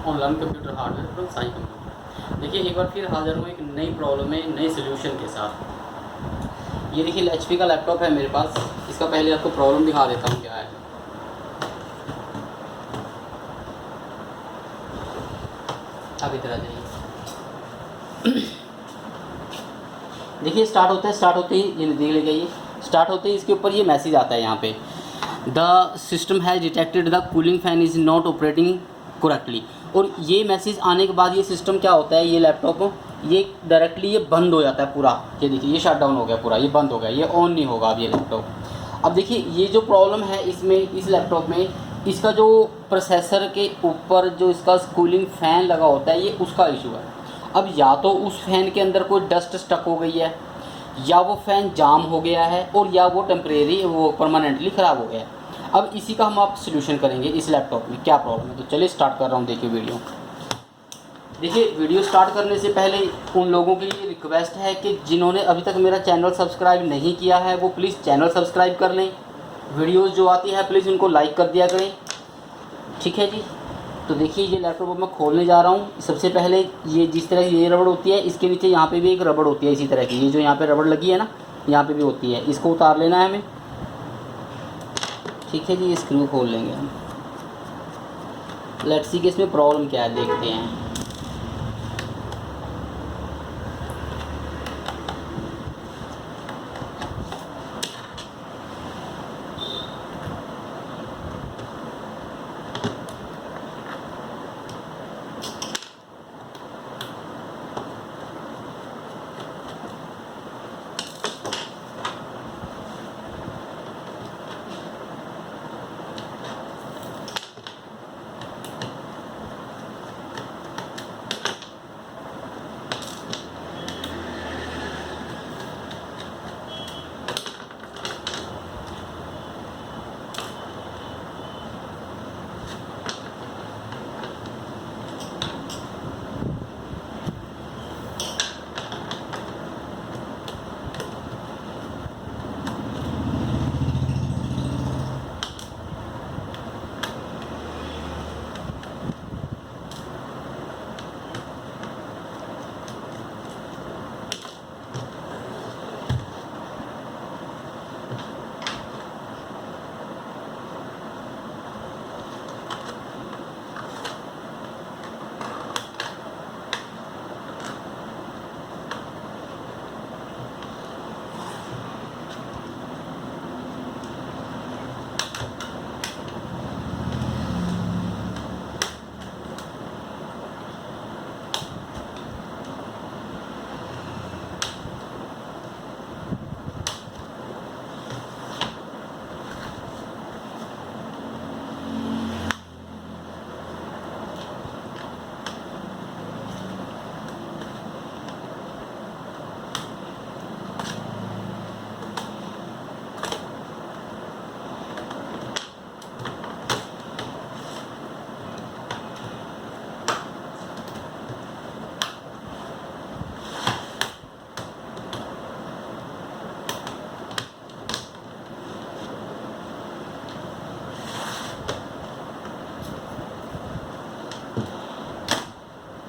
Online computer hardware from Sai computer. देखिए एक बार फिर हाज़िर हूँ एक नई प्रॉब्लम में नए सोल्यूशन के साथ। ये देखिए HP का लैपटॉप है मेरे पास। इसका पहले आपको प्रॉब्लम दिखा देता हूँ क्या है। आप इधर आ जाइए। देखिए स्टार्ट होते ही ये देख लेगा, ये स्टार्ट होते ही इसके ऊपर ये मैसेज आता है यहाँ पे, the system has detected the cooling fan is not operating correctly. और ये मैसेज आने के बाद ये सिस्टम क्या होता है, ये लैपटॉप ये डायरेक्टली ये बंद हो जाता है पूरा। ये देखिए ये शट डाउन हो गया पूरा, ये बंद हो गया, ये ऑन नहीं होगा अब ये लैपटॉप। अब देखिए ये जो प्रॉब्लम है इसमें, इस लैपटॉप में, इसका जो प्रोसेसर के ऊपर जो इसका कूलिंग फ़ैन लगा होता है ये उसका इशू है। अब या तो उस फ़ैन के अंदर कोई डस्ट स्टक हो गई है, या वो फ़ैन जाम हो गया है, और या वो टेम्परेरी वो परमानेंटली ख़राब हो गया है। अब इसी का हम आप सोल्यूशन करेंगे इस लैपटॉप में क्या प्रॉब्लम है। तो चलिए स्टार्ट कर रहा हूँ। देखिए वीडियो स्टार्ट करने से पहले उन लोगों के लिए रिक्वेस्ट है कि जिन्होंने अभी तक मेरा चैनल सब्सक्राइब नहीं किया है वो प्लीज़ चैनल सब्सक्राइब कर लें। वीडियोस जो आती है प्लीज़ उनको लाइक कर दिया करें, ठीक है जी। तो देखिए ये लैपटॉप मैं खोलने जा रहा हूँ। सबसे पहले ये जिस तरह की ये रबड़ होती है, इसके नीचे यहाँ पे भी एक रबड़ होती है इसी तरह की, ये जो यहाँ पे रबड़ लगी है ना, यहाँ पे भी होती है, इसको उतार लेना है हमें, ठीक है जी। स्क्रू खोल लेंगे हम। लेट्स सी कि इसमें प्रॉब्लम क्या है, देखते हैं।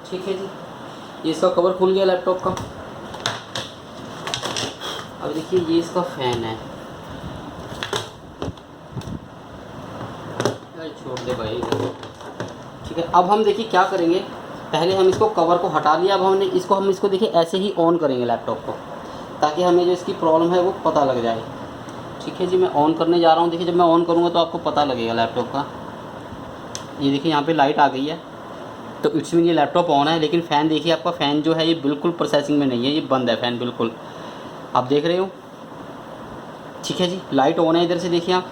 ठीक है जी, ये इसका कवर खुल गया लैपटॉप का। अब देखिए ये इसका फ़ैन है, छोड़ दे भाई, ठीक है। अब हम देखिए क्या करेंगे, पहले हम इसको कवर को हटा लिया। अब हम इसको देखिए ऐसे ही ऑन करेंगे लैपटॉप को, ताकि हमें जो इसकी प्रॉब्लम है वो पता लग जाए, ठीक है जी। मैं ऑन करने जा रहा हूँ। देखिए जब मैं ऑन करूँगा तो आपको पता लगेगा लैपटॉप का। ये देखिए यहाँ पे लाइट आ गई है, तो इट्स मीन ये लैपटॉप ऑन है। लेकिन फ़ैन देखिए, आपका फ़ैन जो है ये बिल्कुल प्रोसेसिंग में नहीं है, ये बंद है फ़ैन बिल्कुल, आप देख रहे हो, ठीक है जी। लाइट ऑन है, इधर से देखिए आप,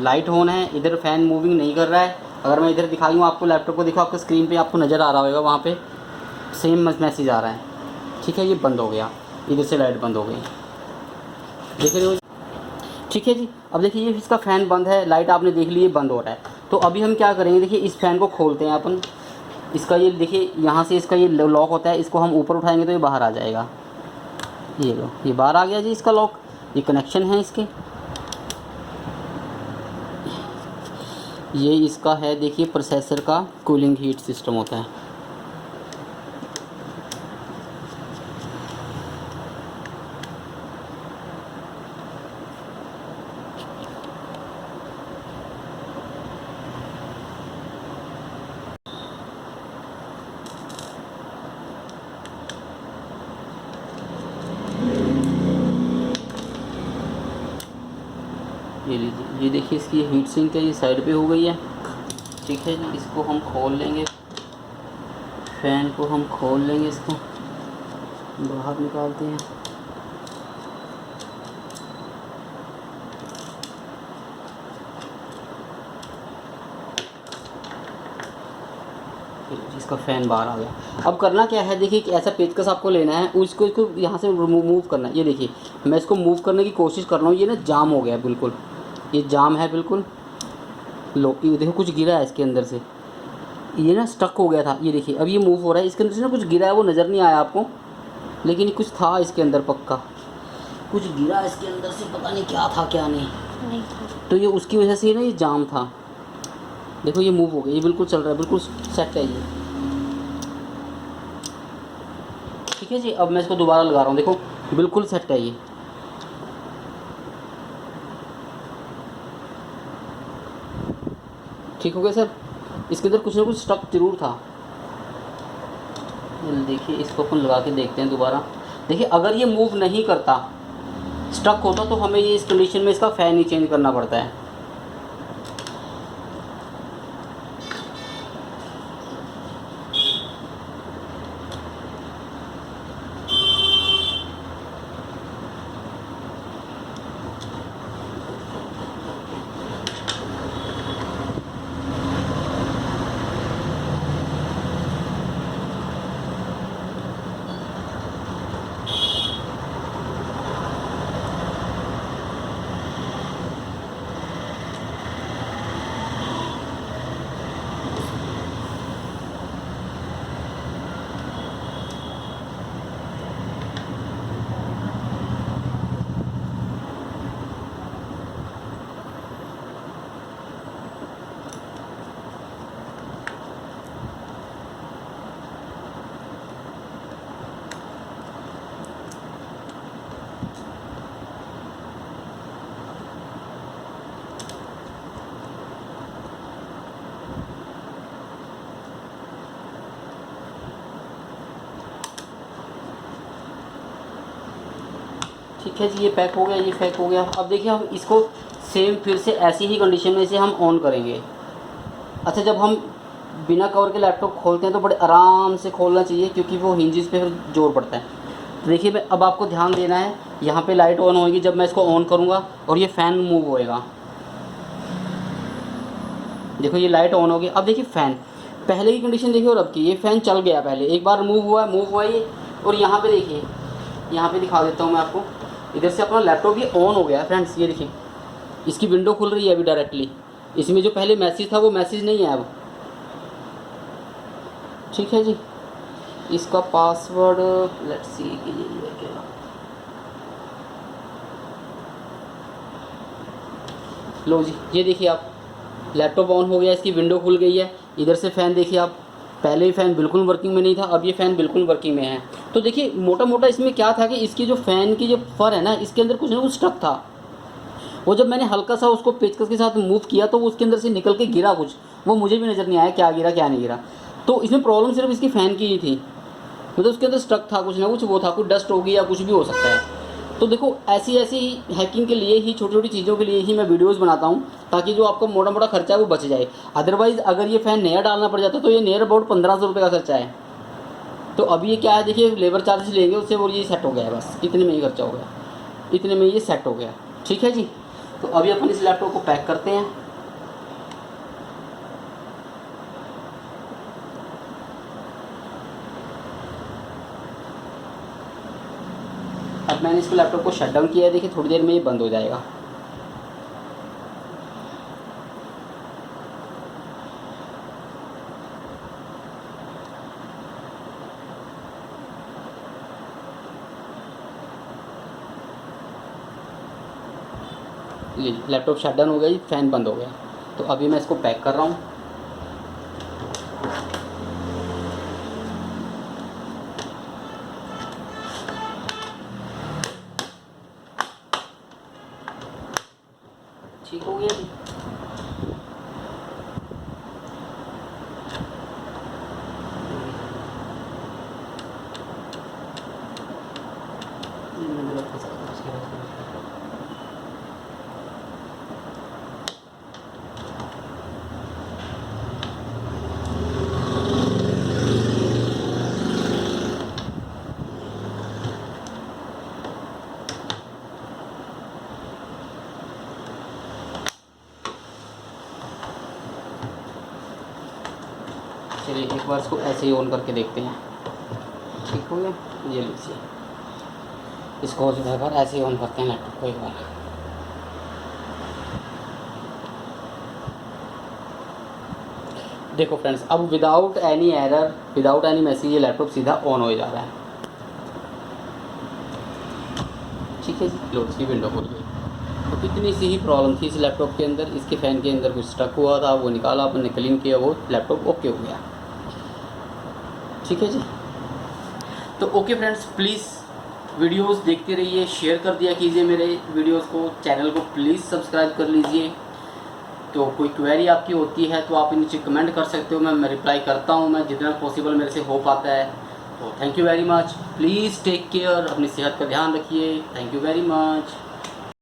लाइट ऑन है, इधर फ़ैन मूविंग नहीं कर रहा है। अगर मैं इधर दिखाई हूँ आपको, लैपटॉप को देखो, आपको स्क्रीन पे आपको नज़र आ रहा होगा, वहाँ पे सेम मैसेज आ रहा है, ठीक है। ये बंद हो गया, इधर से लाइट बंद हो गई, देख रहे हो, ठीक है जी। अब देखिए ये इसका फ़ैन बंद है, लाइट आपने देख ली, ये बंद हो रहा है। तो अभी हम क्या करेंगे, देखिए इस फ़ैन को खोलते हैं अपन। इसका ये देखिए यहाँ से इसका ये लॉक होता है, इसको हम ऊपर उठाएंगे तो ये बाहर आ जाएगा। ये लो, ये बाहर आ गया जी इसका लॉक, ये कनेक्शन है इसके। ये इसका है, देखिए प्रोसेसर का कूलिंग हीट सिस्टम होता है। ये लीजिए, ये देखिए इसकी हीट सिंक है, ये साइड पे हो गई है। ठीक है जी, इसको हम खोल लेंगे, फ़ैन को हम खोल लेंगे, इसको बाहर निकालते हैं। इसका फ़ैन बाहर आ गया। अब करना क्या है, देखिए कि ऐसा पेचकस आपको लेना है, उसको इसको यहाँ से मूव करना है। ये देखिए मैं इसको मूव करने की कोशिश कर रहा हूँ, ये ना जाम हो गया है बिल्कुल, ये जाम है बिल्कुल। लो ये देखो कुछ गिरा है इसके अंदर से, ये ना स्टक हो गया था। ये देखिए अब ये मूव हो रहा है, इसके अंदर से ना कुछ गिरा है, वो नज़र नहीं आया आपको, लेकिन कुछ था इसके अंदर, पक्का कुछ गिरा इसके अंदर से, पता नहीं क्या था क्या नहीं। तो ये उसकी वजह से ना ये जाम था। देखो ये मूव हो गया, ये बिल्कुल चल रहा है, बिल्कुल सेट है ये। ठीक है जी, अब मैं इसको दोबारा लगा रहा हूँ, देखो बिल्कुल सेट है ये। ठीक हो गया सर, इसके अंदर कुछ ना कुछ स्टक जरूर था। देखिए इसको अपन लगा के देखते हैं दोबारा। देखिए अगर ये मूव नहीं करता, स्टक होता, तो हमें ये इस कंडीशन में इसका फ़ैन ही चेंज करना पड़ता है। ठीक है जी, ये पैक हो गया, ये पैक हो गया। अब देखिए हम इसको सेम फिर से ऐसी ही कंडीशन में इसे हम ऑन करेंगे। अच्छा, जब हम बिना कवर के लैपटॉप खोलते हैं तो बड़े आराम से खोलना चाहिए, क्योंकि वो हिंजेस पे फिर जोर पड़ता है। तो देखिए मैं, अब आपको ध्यान देना है, यहाँ पे लाइट ऑन होगी जब मैं इसको ऑन करूँगा, और ये फ़ैन मूव होएगा। देखो ये लाइट ऑन होगी। अब देखिए फ़ैन, पहले की कंडीशन देखिए और अब की, ये फ़ैन चल गया, पहले एक बार मूव हुआ ये। और यहाँ पे देखिए, यहाँ पे दिखा देता हूँ मैं आपको, इधर से अपना लैपटॉप ये ऑन हो गया फ्रेंड्स। ये देखिए इसकी विंडो खुल रही है अभी डायरेक्टली, इसमें जो पहले मैसेज था वो मैसेज नहीं है अब। ठीक है जी, इसका पासवर्ड लेट्स सी कि ये क्या, लो जी, ये देखिए आप, लैपटॉप ऑन हो गया, इसकी विंडो खुल गई है। इधर से फ़ैन देखिए आप, पहले ही फ़ैन बिल्कुल वर्किंग में नहीं था, अब ये फ़ैन बिल्कुल वर्किंग में है। तो देखिए मोटा मोटा इसमें क्या था कि इसकी जो फ़ैन की जो फर है ना, इसके अंदर कुछ ना कुछ स्टक था। वो जब मैंने हल्का सा उसको पेचकस के साथ मूव किया तो वो उसके अंदर से निकल के गिरा कुछ, वो मुझे भी नज़र नहीं आया क्या गिरा क्या नहीं गिरा। तो इसमें प्रॉब्लम सिर्फ इसकी फ़ैन की ही थी, मतलब उसके अंदर स्टक था कुछ ना कुछ, वो था कुछ डस्ट होगी या कुछ भी हो सकता है। तो देखो ऐसी ऐसी हैकिंग के लिए ही, छोटी छोटी चीज़ों के लिए ही मैं वीडियोस बनाता हूँ, ताकि जो आपका मोटा मोटा खर्चा है वो बच जाए। अदरवाइज़ अगर ये फ़ैन नया डालना पड़ जाता तो ये नियर अबाउट 1500 रुपये का खर्चा है। तो अभी ये क्या है, देखिए लेबर चार्जेस लेंगे उससे, और ये सेट हो गया है, बस इतने में ही खर्चा हो गया, इतने में ये सेट हो गया। ठीक है जी, तो अभी अपन इस लैपटॉप को पैक करते हैं। अब मैंने इसको लैपटॉप को शट डाउन किया है, देखिए थोड़ी देर में ये बंद हो जाएगा। लैपटॉप शट डाउन हो गया जी, फ़ैन बंद हो गया। तो अभी मैं इसको पैक कर रहा हूँ। ठीक हो गया जी। चलिए एक बार इसको ऐसे ही ऑन करके देखते हैं। ठीक हो गया, ये लीजिए। इसको जो है बार ऐसे ही ऑन करते हैं लैपटॉप को एक बार। देखो फ्रेंड्स, अब without any error, without any message, ये लैपटॉप सीधा ऑन हो जा रहा है। ठीक है जी, लो इसकी विंडो खुल गई। तो इतनी सी ही प्रॉब्लम थी इस लैपटॉप के अंदर। इसके फ़ैन के अंदर कुछ स्टक हुआ था, वो निकाला, अपन ने क्लीन किया, वो लैपटॉप ओके हो गया। ठीक है जी। तो ओके फ्रेंड्स, प्लीज़ वीडियोस देखते रहिए, शेयर कर दिया कीजिए मेरे वीडियोस को, चैनल को प्लीज़ सब्सक्राइब कर लीजिए। तो कोई क्वेरी आपकी होती है तो आप नीचे कमेंट कर सकते हो, मैं रिप्लाई करता हूँ, मैं जितना पॉसिबल मेरे से हो पाता है। तो thank you very much, please take care, अपनी सेहत का ध्यान रखिए। Thank you very much.